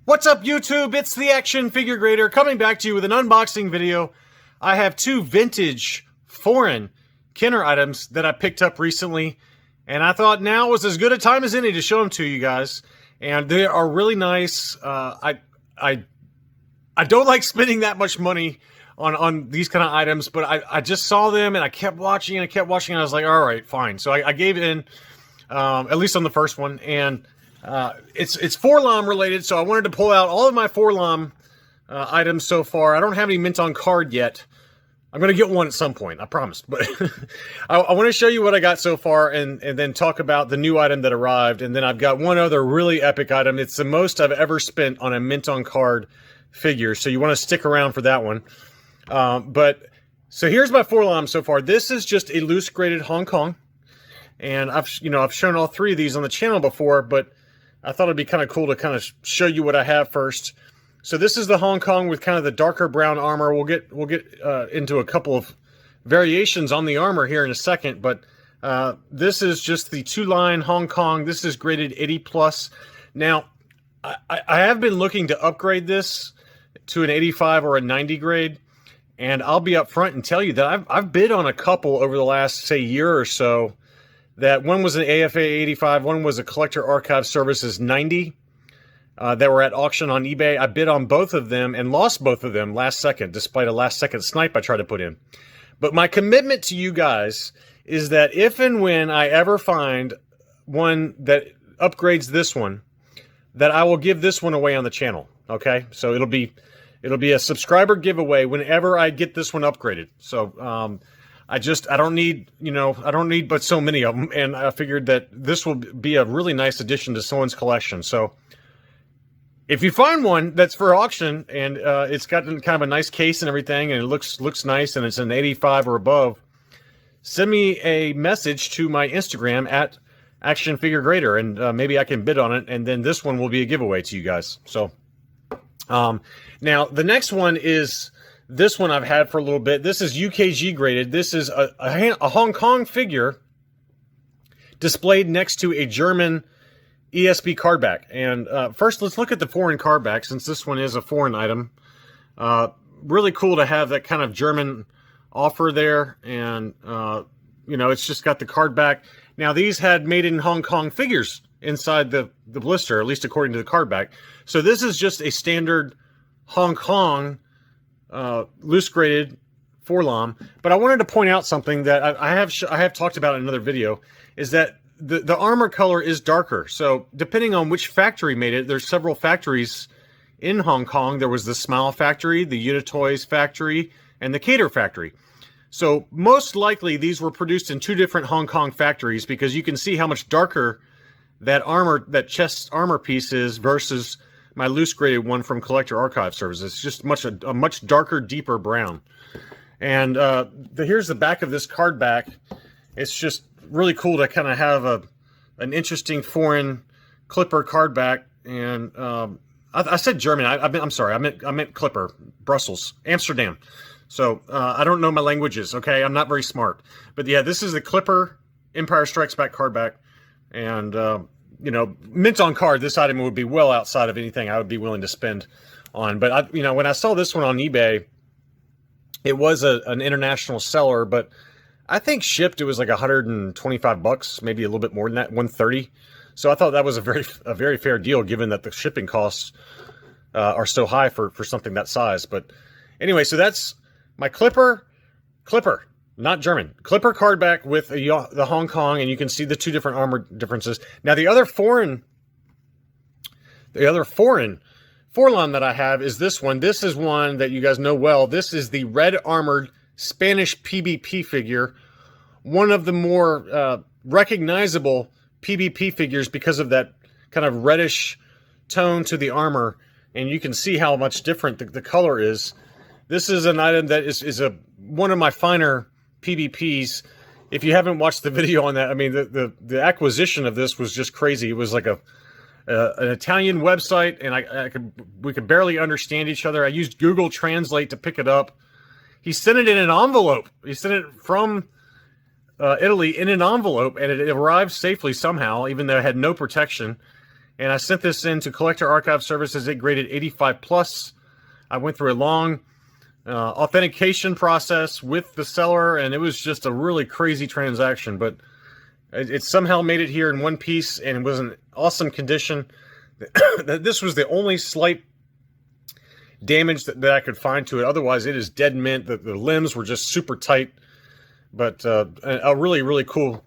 What's up, YouTube? It's the Action Figure Grader coming back to you with an unboxing video. I have two vintage foreign Kenner items that I picked up recently, and I thought now was as good a time as any to show them to you guys. And they are really nice. I don't like spending that much money on these kind of items, but I just saw them and I kept watching and I kept watching and I was like, all right, fine. So I gave in, at least on the first one, and it's 4-LOM related, so I wanted to pull out all of my 4-LOM items so far. I don't have any mint on card yet. I'm going to get one at some point, I promise. But I want to show you what I got so far and then talk about the new item that arrived. And then I've got one other really epic item. It's the most I've ever spent on a mint on card figure, so you want to stick around for that one. So here's my 4-LOM so far. This is just a loose graded Hong Kong. And I've shown all three of these on the channel before, but I thought it'd be kind of cool to kind of show you what I have first. So this is the Hong Kong with kind of the darker brown armor. We'll get into a couple of variations on the armor here in a second, but this is just the two-line Hong Kong. This is graded 80+. Now, I have been looking to upgrade this to an 85 or a 90 grade, and I'll be up front and tell you that I've bid on a couple over the last, say, year or so. That one was an AFA 85, one was a Collector Archive Services 90 that were at auction on eBay. I bid on both of them and lost both of them last second, despite a last-second snipe I tried to put in. But my commitment to you guys is that if and when I ever find one that upgrades this one, that I will give this one away on the channel, okay? So it'll be a subscriber giveaway whenever I get this one upgraded. So, I don't need but so many of them, and I figured that this will be a really nice addition to someone's collection. So if you find one that's for auction and it's got kind of a nice case and everything, and it looks nice, and it's an 85 or above, send me a message to my Instagram at Action Figure Grader, and maybe I can bid on it, and then this one will be a giveaway to you guys. So now the next one is this one I've had for a little bit. This is UKG graded. This is a Hong Kong figure displayed next to a German ESB card back. And first, let's look at the foreign card back, since this one is a foreign item. Really cool to have that kind of German offer there. And, it's just got the card back. Now, these had made in Hong Kong figures inside the blister, at least according to the card back. So this is just a standard Hong Kong loose graded 4-LOM, but I wanted to point out something that I have talked about in another video, is that the armor color is darker. So depending on which factory made it, there's several factories in Hong Kong. There was the Smile factory, the Toltoys factory, and the Cater factory. So most likely these were produced in two different Hong Kong factories, because you can see how much darker that chest armor piece is versus my loose graded one from Collector Archive Services. It's just a much darker, deeper brown. And here's the back of this card back. It's just really cool to kind of have an interesting foreign clipper card back. And I said German. I'm sorry. I meant clipper. Brussels, Amsterdam. So I don't know my languages. Okay, I'm not very smart. But yeah, this is the clipper Empire Strikes Back card back, and mint on card, this item would be well outside of anything I would be willing to spend on. But when I saw this one on eBay, it was an international seller, but I think shipped it was like $125, maybe a little bit more than that, $130. So I thought that was a very fair deal, given that the shipping costs are so high for something that size. But anyway, so that's my clipper, not German, clipper card back with the Hong Kong, and you can see the two different armor differences. Now the other foreign 4-LOM that I have is this one. This is one that you guys know well. This is the red armored Spanish PBP figure, one of the more recognizable PBP figures because of that kind of reddish tone to the armor, and you can see how much different the color is. This is an item that is one of my finer PBPs. If you haven't watched the video on that, I mean, the acquisition of this was just crazy. It was like an Italian website, and we could barely understand each other. I used Google Translate to pick it up. He sent it in an envelope. He sent it from Italy in an envelope, and it arrived safely somehow, even though it had no protection. And I sent this in to Collector Archive Services. It graded 85 plus. I went through a long authentication process with the seller, and it was just a really crazy transaction, but it somehow made it here in one piece, and it was in awesome condition. This was the only slight damage that I could find to it. Otherwise, it is dead mint. The limbs were just super tight, but a really, really cool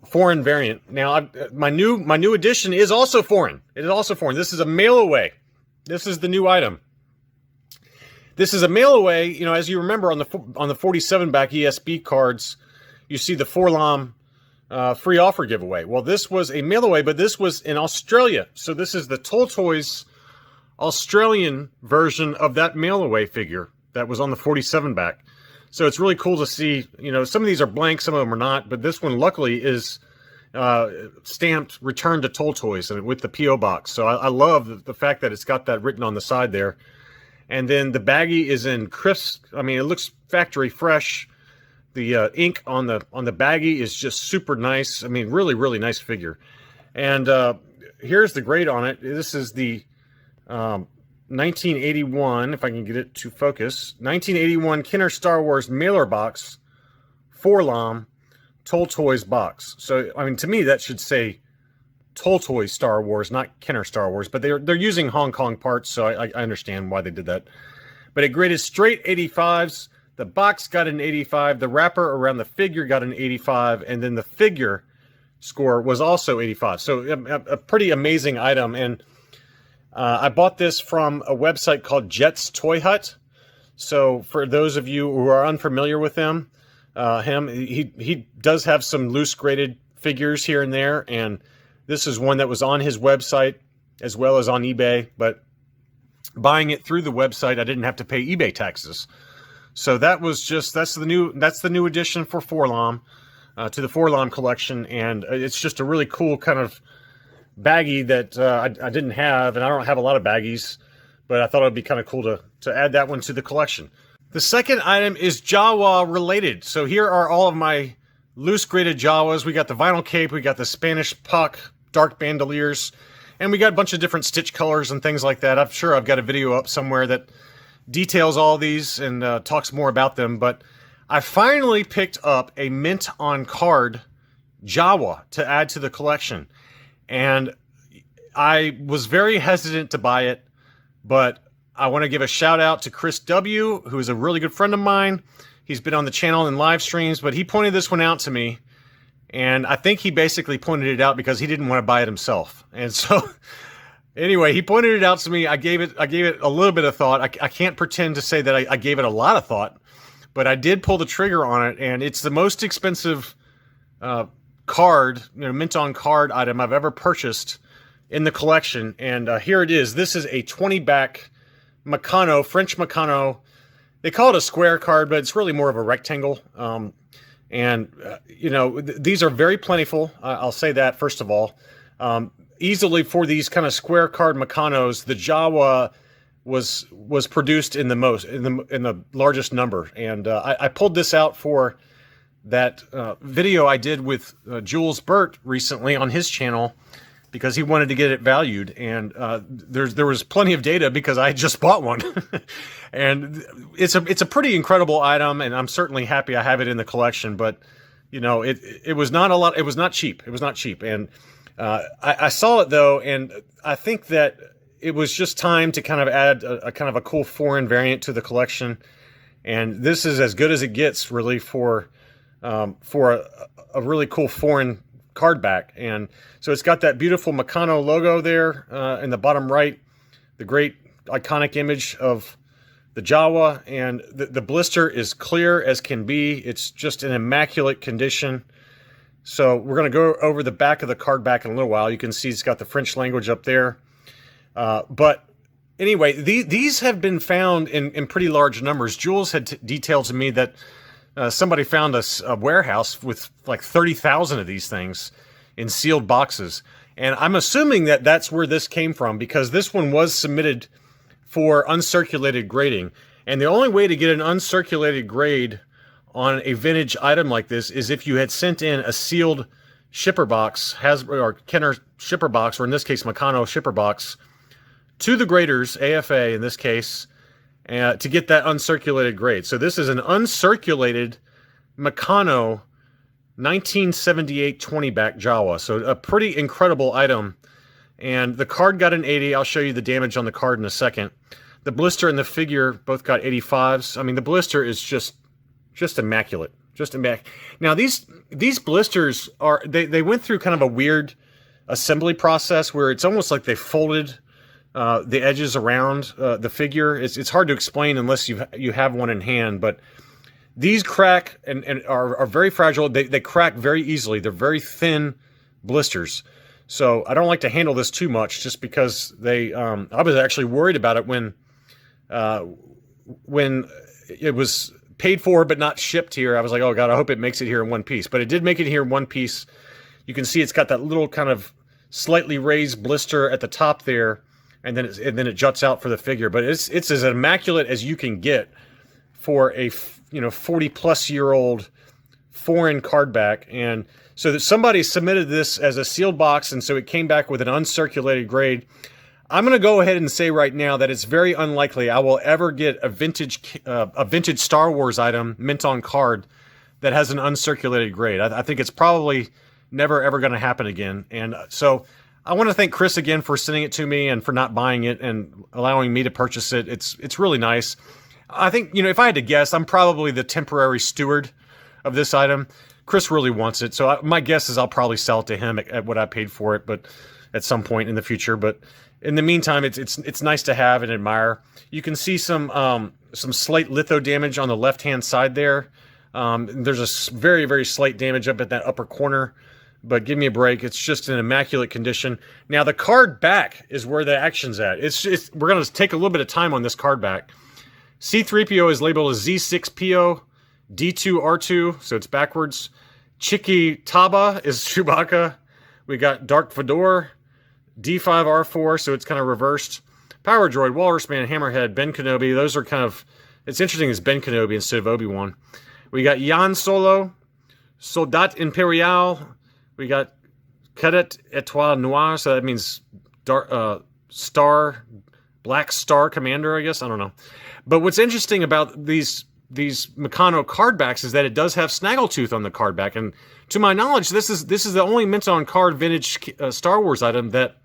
foreign variant. Now, my new edition is also foreign. It is also foreign. This is a mail away. This is the new item. This is a mail away. You know, as you remember on the 47 back ESB cards, you see the 4-LOM free offer giveaway. Well, this was a mail away, but this was in Australia. So this is the Toltoys Australian version of that mail away figure that was on the 47 back. So it's really cool to see. You know, some of these are blank, some of them are not, but this one luckily is stamped "Return to Toltoys" and with the PO box. So I love the fact that it's got that written on the side there. And then the baggie is in crisp. I mean, it looks factory fresh. The ink on the baggie is just super nice. I mean, really, really nice figure. And here's the grade on it. This is the 1981, if I can get it to focus, 1981 Kenner Star Wars mailer box, 4-LOM, Toltoys box. So, I mean, to me, that should say Toltoys Star Wars, not Kenner Star Wars, but they're using Hong Kong parts, so I understand why they did that. But it graded straight 85s. The box got an 85. The wrapper around the figure got an 85, and then the figure score was also 85. So a pretty amazing item. And I bought this from a website called Jet's Toy Hut. So for those of you who are unfamiliar with him, he does have some loose graded figures here and there, and this is one that was on his website as well as on eBay, but buying it through the website, I didn't have to pay eBay taxes. So that was just, that's the new addition for 4-LOM, to the 4-LOM collection, and it's just a really cool kind of baggie that I didn't have, and I don't have a lot of baggies, but I thought it would be kind of cool to add that one to the collection. The second item is Jawa related. So here are all of my loose graded Jawas. We got the vinyl cape, we got the Spanish puck, dark bandoliers, and we got a bunch of different stitch colors and things like that. I'm sure I've got a video up somewhere that details all these and talks more about them, but I finally picked up a mint on card Jawa to add to the collection. And I was very hesitant to buy it, but I want to give a shout out to Chris W., who is a really good friend of mine. He's been on the channel and live streams, but he pointed this one out to me. And I think he basically pointed it out because he didn't want to buy it himself. And so, anyway, he pointed it out to me. I gave it a little bit of thought. I can't pretend to say that I gave it a lot of thought, but I did pull the trigger on it, and it's the most expensive card, mint on card item I've ever purchased in the collection. And here it is. This is a 20 back Meccano, French Meccano. They call it a square card, but it's really more of a rectangle. These are very plentiful. I'll say that first of all. Easily for these kind of square card Meccanos, the Jawa was produced in the largest number. And I pulled this out for that video I did with Jules Burt recently on his channel, because he wanted to get it valued, and there was plenty of data because I just bought one. And it's a pretty incredible item, and I'm certainly happy I have it in the collection. But it was not a lot. It was not cheap. It was not cheap. And I saw it though, and I think that it was just time to kind of add a kind of a cool foreign variant to the collection. And this is as good as it gets, really, for a really cool foreign card back. And so it's got that beautiful Meccano logo there in the bottom right, the great iconic image of the Jawa, and the blister is clear as can be. It's just in immaculate condition. So we're going to go over the back of the card back in a little while. You can see it's got the French language up there. But anyway, these have been found in pretty large numbers. Jules had detailed to me that somebody found a warehouse with like 30,000 of these things in sealed boxes. And I'm assuming that that's where this came from, because this one was submitted for uncirculated grading. And the only way to get an uncirculated grade on a vintage item like this is if you had sent in a sealed shipper box, or Kenner shipper box, or in this case Meccano shipper box, to the graders, AFA in this case, to get that uncirculated grade. So this is an uncirculated Meccano 1978 20-back Jawa. So a pretty incredible item. And the card got an 80. I'll show you the damage on the card in a second. The blister and the figure both got 85s. I mean, the blister is just immaculate. Just immaculate. Now, these blisters are, they went through kind of a weird assembly process where it's almost like they folded the edges around the figure. It's hard to explain unless you have one in hand, but these crack and are very fragile. They crack very easily. They're very thin blisters. So I don't like to handle this too much just because they, I was actually worried about it when it was paid for but not shipped here. I was like, oh God, I hope it makes it here in one piece. But it did make it here in one piece. You can see it's got that little kind of slightly raised blister at the top there, and then it juts out for the figure. But it's as immaculate as you can get for a 40-plus-year-old foreign card back. And so that somebody submitted this as a sealed box, and so it came back with an uncirculated grade. I'm going to go ahead and say right now that it's very unlikely I will ever get a vintage Star Wars item mint on card that has an uncirculated grade. I think it's probably never ever going to happen again. And so I want to thank Chris again for sending it to me and for not buying it and allowing me to purchase it. It's really nice. I think, if I had to guess, I'm probably the temporary steward of this item. Chris really wants it, so my guess is I'll probably sell it to him at what I paid for it, but at some point in the future. But in the meantime, it's nice to have and admire. You can see some slight litho damage on the left-hand side there. There's a very, very slight damage up at that upper corner, but give me a break. It's just in immaculate condition. Now, the card back is where the action's at. We're going to take a little bit of time on this card back. C-3PO is labeled as Z6PO, D2R2, so it's backwards. Chiki Taba is Chewbacca. We got Dark Fedor, D5R4, so it's kind of reversed. Power Droid, Walrus Man, Hammerhead, Ben Kenobi. Those are kind of, it's interesting it's Ben Kenobi instead of Obi-Wan. We got Yan Solo, Soldat Imperial. We got Cadet Etoile Noire, so that means Black Star Commander, I guess. I don't know. But what's interesting about these Meccano card backs is that it does have snaggletooth on the card back, and to my knowledge, this is the only mint on card vintage Star Wars item that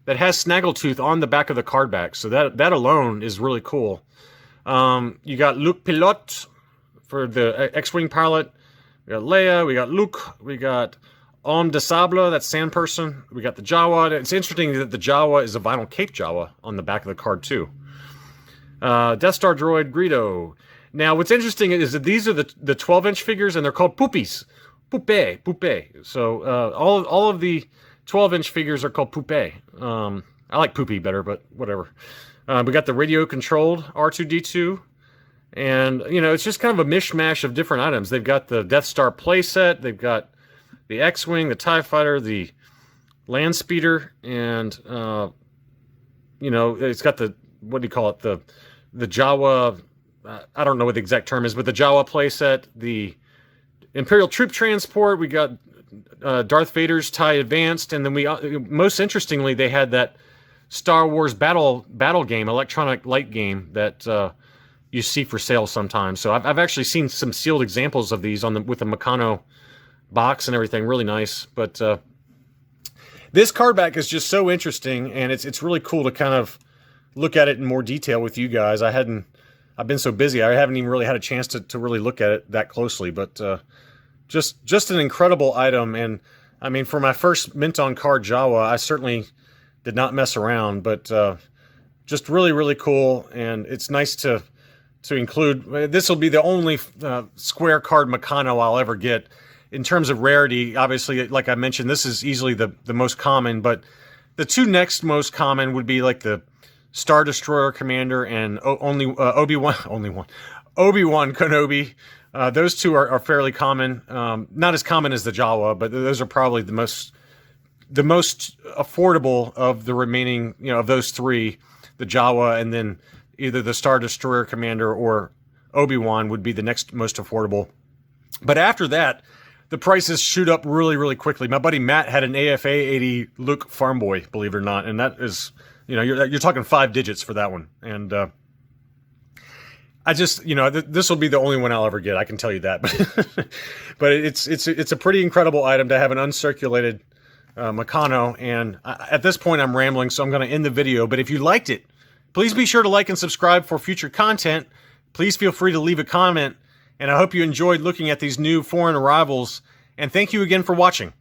has snaggletooth on the back of the card back. So that alone is really cool. You got Luke Pilote for the X-wing pilot. We got Leia. We got Luke. We got Homme de Sable. That's Sand Person. We got the Jawa. It's interesting that the Jawa is a vinyl cape Jawa on the back of the card too. Death Star droid Greedo. Now, what's interesting is that these are the 12-inch figures, and they're called Poopies. Poupée. So all of the 12-inch figures are called Poupée. I like Poopy better, but whatever. We got the radio-controlled R2-D2. And, it's just kind of a mishmash of different items. They've got the Death Star playset. They've got the X-Wing, the TIE Fighter, the Land Speeder, and, it's got the, what do you call it, the Jawa, I don't know what the exact term is, but the Jawa playset, the Imperial Troop Transport, we got Darth Vader's TIE Advanced, and then most interestingly, they had that Star Wars battle game, electronic light game that you see for sale sometimes. So I've actually seen some sealed examples of these with the Meccano box and everything, really nice. But this card back is just so interesting, and it's really cool to kind of look at it in more detail with you guys. I've been so busy, I haven't even really had a chance to really look at it that closely, but just an incredible item. And I mean, for my first mint on card Jawa, I certainly did not mess around, but just really, really cool. And it's nice to include. This will be the only square card Meccano I'll ever get. In terms of rarity, obviously, like I mentioned, this is easily the most common, but the two next most common would be like the Star Destroyer Commander and Obi-Wan Kenobi. Those two are fairly common. Not as common as the Jawa, but those are probably the most affordable of the remaining, of those three. The Jawa, and then either the Star Destroyer Commander or Obi-Wan would be the next most affordable. But after that, the prices shoot up really, really quickly. My buddy Matt had an AFA 80 Luke Farm Boy, believe it or not, and that is, you know, you're talking 5 digits for that one. And I just, you know, this will be the only one I'll ever get. I can tell you that. But it's a pretty incredible item to have an uncirculated Meccano. And at this point, I'm rambling, so I'm going to end the video. But if you liked it, please be sure to like and subscribe for future content. Please feel free to leave a comment. And I hope you enjoyed looking at these new foreign arrivals. And thank you again for watching.